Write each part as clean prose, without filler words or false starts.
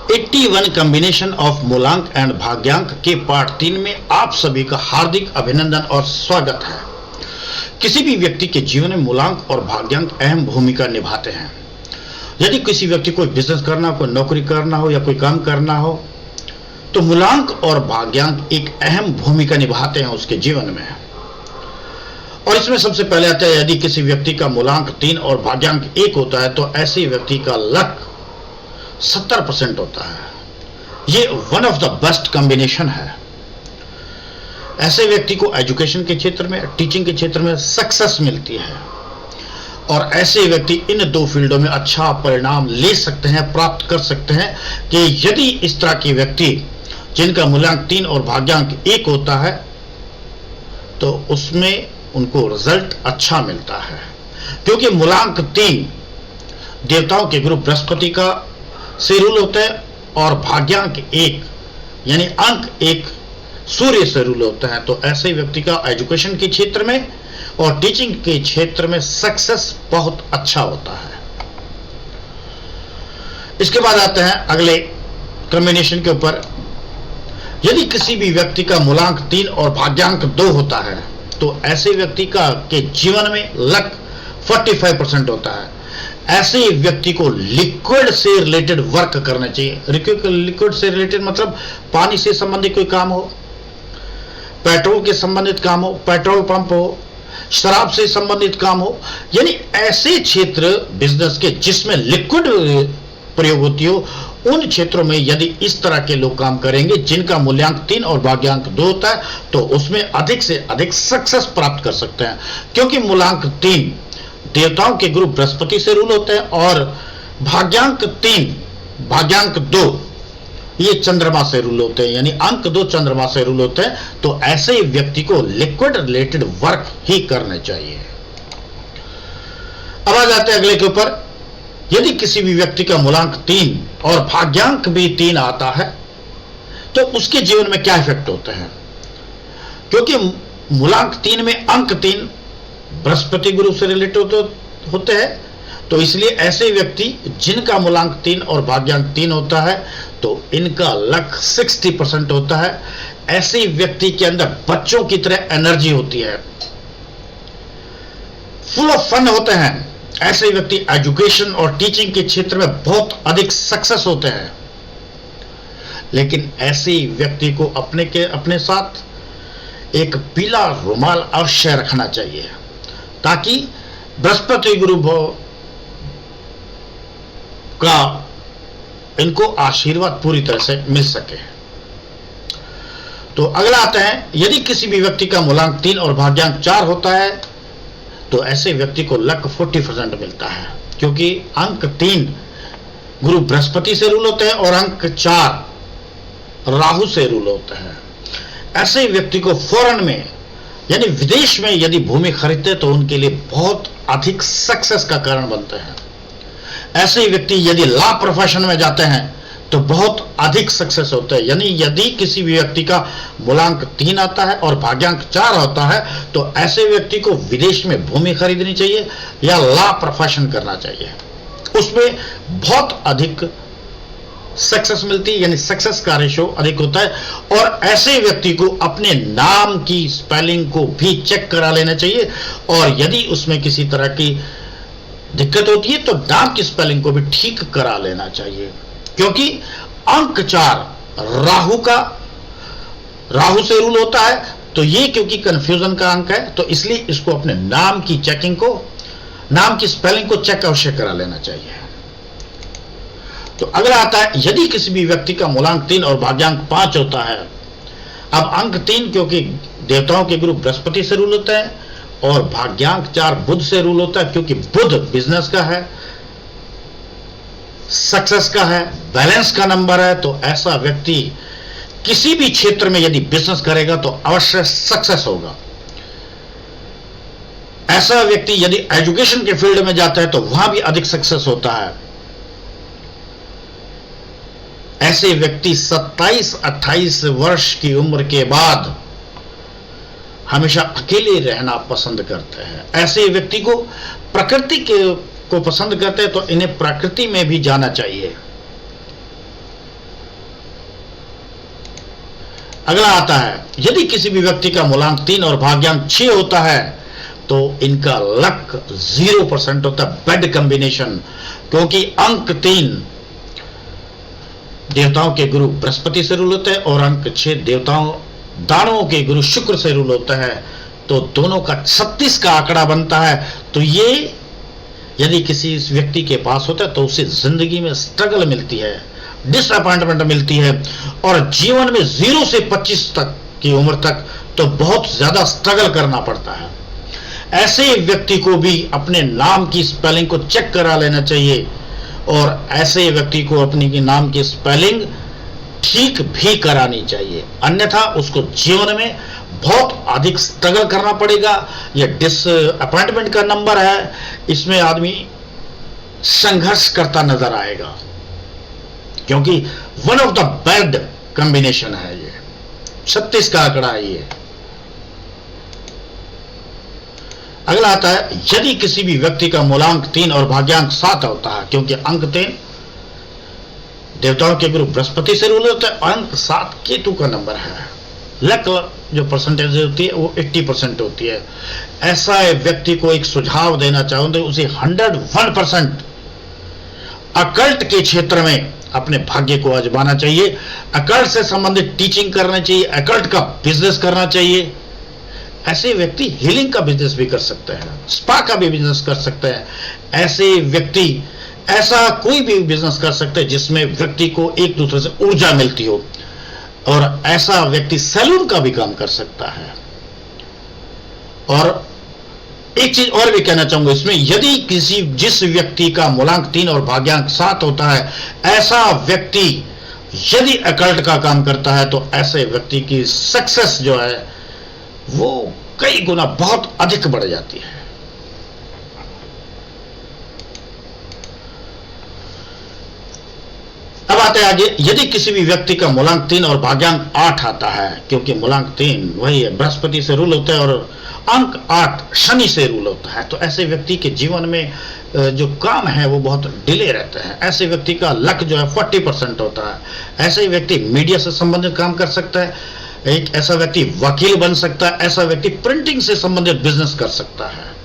81 combination of मूलांक and भाग्यांक के part 3 में आप सभी का हार्दिक अभिनंदन और स्वागत है। किसी भी व्यक्ति के जीवन में मूलांक और भाग्यांक अहम भूमिका निभाते हैं। यदि किसी व्यक्ति को बिजनेस करना हो, कोई नौकरी करना हो या कोई काम करना हो, तो मूलांक और भाग्यांक एक अहम भूमिका निभाते हैं उसके जीवन में। और इसमें सबसे पहले आता है, यदि किसी व्यक्ति का मूलांक 3 और भाग्यांक 1 होता है तो ऐसे व्यक्ति का लक 70% होता है। ये one of the best combination है। ऐसे व्यक्ति को एजुकेशन के क्षेत्र में, टीचिंग के क्षेत्र में सक्सेस मिलती है और ऐसे व्यक्ति इन दो फील्डों में अच्छा परिणाम ले सकते हैं, प्राप्त कर सकते हैं कि यदि इस तरह के व्यक्ति जिनका मूलांक 3 और भाग्यांक 1 होता है तो उसमें उनको रिजल्ट अच्छा मिलता है। क्योंकि मूलांक 3 देवताओं के गुरु बृहस्पति का से रूल होता है और भाग्यांक 1 यानी अंक 1 सूर्य से रूल होता है। तो ऐसे व्यक्ति का एजुकेशन के क्षेत्र में और टीचिंग के क्षेत्र में सक्सेस बहुत अच्छा होता है। इसके बाद आते हैं अगले कॉम्बिनेशन के ऊपर। यदि किसी भी व्यक्ति का मूलांक 3 और भाग्यांक 2 होता है तो ऐसे व्यक्ति का के जीवन में लक 45% होता है। ऐसे व्यक्ति को लिक्विड से रिलेटेड वर्क करना चाहिए। लिक्विड से रिलेटेड मतलब पानी से संबंधित कोई काम हो, पेट्रोल के संबंधित काम हो, पेट्रोल पंप हो, शराब से संबंधित काम हो, यानी ऐसे क्षेत्र बिजनेस के जिसमें लिक्विड प्रयोग होती हो, उन क्षेत्रों में यदि इस तरह के लोग काम करेंगे जिनका मूल्यांक 3 और भाग्यांक 2 होता है तो उसमें अधिक से अधिक सक्सेस प्राप्त कर सकते हैं। क्योंकि मूलांक 3 देवताओं के गुरु बृहस्पति से रूल होते हैं और भाग्यांक 3 भाग्यांक 2 ये चंद्रमा से रूल होते हैं, यानी अंक 2 चंद्रमा से रूल होते हैं। तो ऐसे व्यक्ति को लिक्विड रिलेटेड वर्क ही करने चाहिए। अब आ जाते हैं अगले के ऊपर। यदि किसी भी व्यक्ति का मूलांक 3 और भाग्यांक भी 3 आता है तो उसके जीवन में क्या इफेक्ट होते हैं। क्योंकि मूलांक 3 में अंक 3 बृहस्पति गुरु से रिलेटेड होते हैं, तो इसलिए ऐसे व्यक्ति जिनका मूलांक 3 और भाग्यांक 3 होता है तो इनका लक 60% होता है। ऐसे व्यक्ति के अंदर बच्चों की तरह एनर्जी होती है, फुल ऑफ फन होते हैं। ऐसे व्यक्ति एजुकेशन और टीचिंग के क्षेत्र में बहुत अधिक सक्सेस होते हैं। लेकिन ऐसे व्यक्ति को अपने साथ एक पीला रुमाल अवश्य रखना चाहिए ताकि बृहस्पति गुरु का इनको आशीर्वाद पूरी तरह से मिल सके। तो अगला आता है, यदि किसी भी व्यक्ति का मूलांक 3 और भाग्यांक 4 होता है तो ऐसे व्यक्ति को लक 40% मिलता है। क्योंकि अंक 3 गुरु बृहस्पति से रूल होते हैं और अंक 4 राहु से रूल होते हैं। ऐसे व्यक्ति को फॉरेन में यानी विदेश में यदि भूमि खरीदते तो उनके लिए बहुत अधिक सक्सेस का कारण बनते हैं। ऐसे व्यक्ति यदि लॉ प्रोफेशन में जाते हैं तो बहुत अधिक सक्सेस होते हैं। यानी यदि किसी भी व्यक्ति का मूलांक 3 आता है और भाग्यांक 4 होता है तो ऐसे व्यक्ति को विदेश में भूमि खरीदनी चाहिए या लॉ प्रोफेशन करना चाहिए। उसमें बहुत अधिक सक्सेस मिलती है, यानी सक्सेस का रेशो अधिक होता है। और ऐसे व्यक्ति को अपने नाम की स्पेलिंग को भी चेक करा लेना चाहिए और यदि उसमें किसी तरह की दिक्कत होती है तो नाम की स्पेलिंग को भी ठीक करा लेना चाहिए। क्योंकि अंक 4 राहु से रूल होता है, तो ये क्योंकि कंफ्यूजन का अंक है तो इसलिए इसको अपने नाम की चेकिंग को, नाम की स्पेलिंग को चेक अवश्य करा लेना चाहिए। तो अगला आता है, यदि किसी भी व्यक्ति का मूलांक 3 और भाग्यांक 5 होता है। अब अंक 3 क्योंकि देवताओं के गुरु बृहस्पति से रूल होता है और भाग्यांक 4 बुध से रूल होता है। क्योंकि बुध बिजनेस का है, सक्सेस का है, बैलेंस का नंबर है। तो ऐसा व्यक्ति किसी भी क्षेत्र में यदि बिजनेस करेगा तो अवश्य सक्सेस होगा। ऐसा व्यक्ति यदि एजुकेशन के फील्ड में जाता है तो वहां भी अधिक सक्सेस होता है। ऐसे व्यक्ति 27-28 वर्ष की उम्र के बाद हमेशा अकेले रहना पसंद करते हैं। ऐसे व्यक्ति को प्रकृति को पसंद करते हैं तो इन्हें प्रकृति में भी जाना चाहिए। अगला आता है, यदि किसी भी व्यक्ति का मूलांक 3 और भाग्यांक 6 होता है तो इनका लक 0% होता है, बैड कॉम्बिनेशन। क्योंकि अंक 3 देवताओं के गुरु बृहस्पति से रूल होता है और अंक 6 देवताओं दानवों के गुरु शुक्र से रूल होता है, तो दोनों का 36 का आंकड़ा बनता है। तो ये यदि किसी इस व्यक्ति के पास होता है तो उसे जिंदगी में स्ट्रगल मिलती है, डिसअपॉइंटमेंट मिलती है, और जीवन में 0 से 25 तक की उम्र तक तो बहुत ज्यादा स्ट्रगल करना पड़ता है। ऐसे व्यक्ति को भी अपने नाम की स्पेलिंग को चेक करा लेना चाहिए, और ऐसे व्यक्ति को अपनी नाम की स्पेलिंग ठीक भी करानी चाहिए, अन्यथा उसको जीवन में बहुत अधिक स्ट्रगल करना पड़ेगा। यह डिसअपॉइंटमेंट का नंबर है, इसमें आदमी संघर्ष करता नजर आएगा, क्योंकि one of the bad combination है ये, 36 का आंकड़ा है ये। अगला आता है, यदि किसी भी व्यक्ति का मूलांक 3 और भाग्यांक 7 होता है, क्योंकि अंक 3 देवताओं के गुरु बृहस्पति से रूल होता है, अंक 7 केतु का नंबर है। लक जो परसेंटेज होती है वो 80% होती है। ऐसा व्यक्ति को एक सुझाव देना चाहूंगा, उसे 101% अकल्ट के क्षेत्र में अपने भाग्य को आजमाना चाहिए, अकल्ट से संबंधित टीचिंग करना चाहिए, अकल्ट का बिजनेस करना चाहिए। ऐसे व्यक्ति हीलिंग का बिजनेस भी कर सकते हैं, स्पा का भी बिजनेस कर सकते हैं। ऐसे व्यक्ति ऐसा कोई भी बिजनेस कर सकते हैं जिसमें व्यक्ति को एक दूसरे से ऊर्जा मिलती हो, और ऐसा व्यक्ति सैलून का भी काम कर सकता है। और एक चीज और भी कहना चाहूंगा इसमें, यदि जिस व्यक्ति का मूलांक 3 और भाग्यांक 7 होता है, ऐसा व्यक्ति यदि अकल्ट का काम करता है तो ऐसे व्यक्ति की सक्सेस जो है वो कई गुना बहुत अधिक बढ़ जाती है। अब आते हैं आगे, यदि किसी भी व्यक्ति का मूलांक 3 और भाग्यांक 8 आता है, क्योंकि मूलांक 3 वही है बृहस्पति से रूल होता है और अंक 8 शनि से रूल होता है, तो ऐसे व्यक्ति के जीवन में जो काम है वो बहुत डिले रहता है। ऐसे व्यक्ति का लक जो है 40% होता है। ऐसे व्यक्ति मीडिया से संबंधित काम कर सकता है, एक ऐसा व्यक्ति वकील बन सकता है, ऐसा व्यक्ति प्रिंटिंग से संबंधित बिजनेस कर सकता है।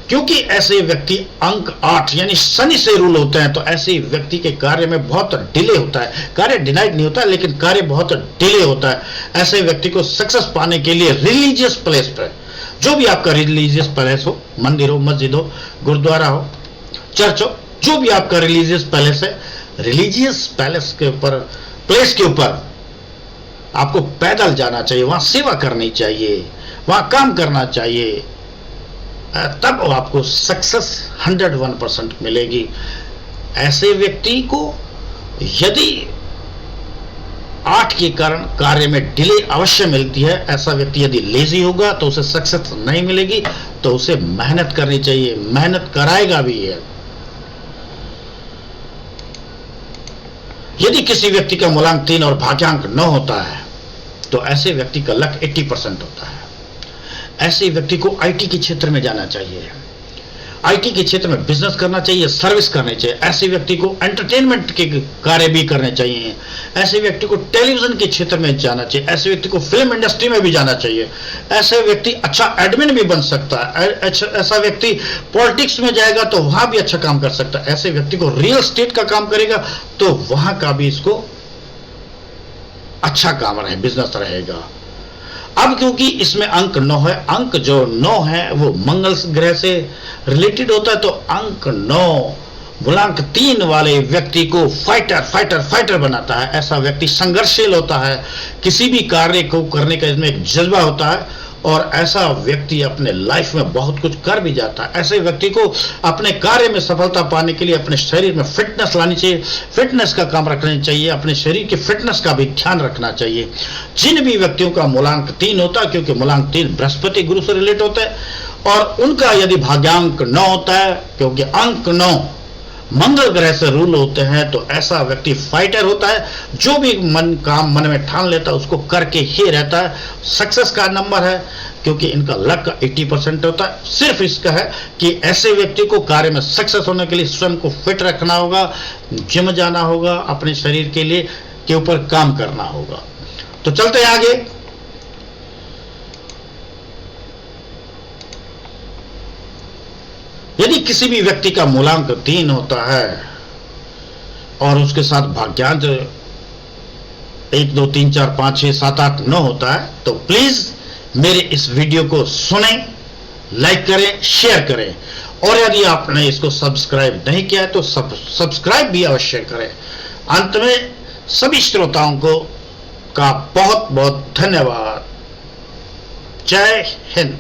क्योंकि ऐसे व्यक्ति अंक 8 यानी शनि से रूल होते हैं, तो ऐसे व्यक्ति के कार्य में बहुत डिले होता है। कार्य डिनाइड नहीं होता, लेकिन कार्य बहुत डिले होता है। ऐसे व्यक्ति को सक्सेस पाने के लिए रिलीजियस प्लेस पर, जो भी आपका रिलीजियस प्लेस हो, मंदिर हो, मस्जिद हो, गुरुद्वारा हो, चर्च हो, जो भी आपका रिलीजियस पैलेस है, रिलीजियस पैलेस के ऊपर, प्लेस के ऊपर आपको पैदल जाना चाहिए, वहां सेवा करनी चाहिए, वहां काम करना चाहिए, तब आपको सक्सेस 101% मिलेगी। ऐसे व्यक्ति को यदि 8 के कारण कार्य में डिले अवश्य मिलती है, ऐसा व्यक्ति यदि लेजी होगा तो उसे सक्सेस नहीं मिलेगी, तो उसे मेहनत करनी चाहिए, मेहनत कराएगा भी है। यदि किसी व्यक्ति का मूलांक 3 और भाग्यांक 9 होता है तो ऐसे व्यक्ति का लक 80% होता है। ऐसे व्यक्ति को आईटी के क्षेत्र में जाना चाहिए, आईटी के क्षेत्र में बिजनेस करना चाहिए, सर्विस करनी चाहिए। ऐसे व्यक्ति को एंटरटेनमेंट के कार्य भी करने चाहिए। ऐसे व्यक्ति को टेलीविजन के क्षेत्र में जाना चाहिए, ऐसे व्यक्ति को फिल्म इंडस्ट्री में भी जाना चाहिए। ऐसे व्यक्ति अच्छा एडमिन भी बन सकता है, ऐसा व्यक्ति पॉलिटिक्स में जाएगा तो वहां भी अच्छा काम कर सकता है। ऐसे व्यक्ति को रियल एस्टेट का काम करेगा तो वहां का भी इसको अच्छा काम रहे, बिजनेस रहेगा। अब क्योंकि इसमें अंक 9 है, अंक जो 9 है वो मंगल ग्रह से रिलेटेड होता है, तो अंक 9 मूलांक 3 वाले व्यक्ति को फाइटर बनाता है। ऐसा व्यक्ति संघर्षशील होता है, किसी भी कार्य को करने का इसमें एक जज्बा होता है, और ऐसा व्यक्ति अपने लाइफ में बहुत कुछ कर भी जाता है। ऐसे व्यक्ति को अपने कार्य में सफलता पाने के लिए अपने शरीर में फिटनेस लानी चाहिए, फिटनेस का काम रखना चाहिए, अपने शरीर की फिटनेस का भी ध्यान रखना चाहिए। जिन भी व्यक्तियों का मूलांक 3 होता है, क्योंकि मूलांक 3 बृहस्पति गुरु से रिलेट होता है, और उनका यदि भाग्यांक 9 होता है, क्योंकि अंक 9 मंगल ग्रह से रूल होते हैं, तो ऐसा व्यक्ति फाइटर होता है। जो भी काम मन में ठान लेता है उसको करके ही रहता है। सक्सेस का नंबर है, क्योंकि इनका लक 80% होता है। सिर्फ इसका है कि ऐसे व्यक्ति को कार्य में सक्सेस होने के लिए स्वयं को फिट रखना होगा, जिम जाना होगा, अपने शरीर के लिए के ऊपर काम करना होगा। तो चलते हैं आगे। यदि किसी भी व्यक्ति का मूलांक 3 होता है और उसके साथ भाग्यांक 1 2 3 4 5 6 7 8 9 होता है, तो प्लीज मेरे इस वीडियो को सुनें, लाइक करें, शेयर करें, और यदि आपने इसको सब्सक्राइब नहीं किया है तो सब्सक्राइब भी अवश्य करें। अंत में सभी श्रोताओं को का बहुत बहुत धन्यवाद। जय हिंद।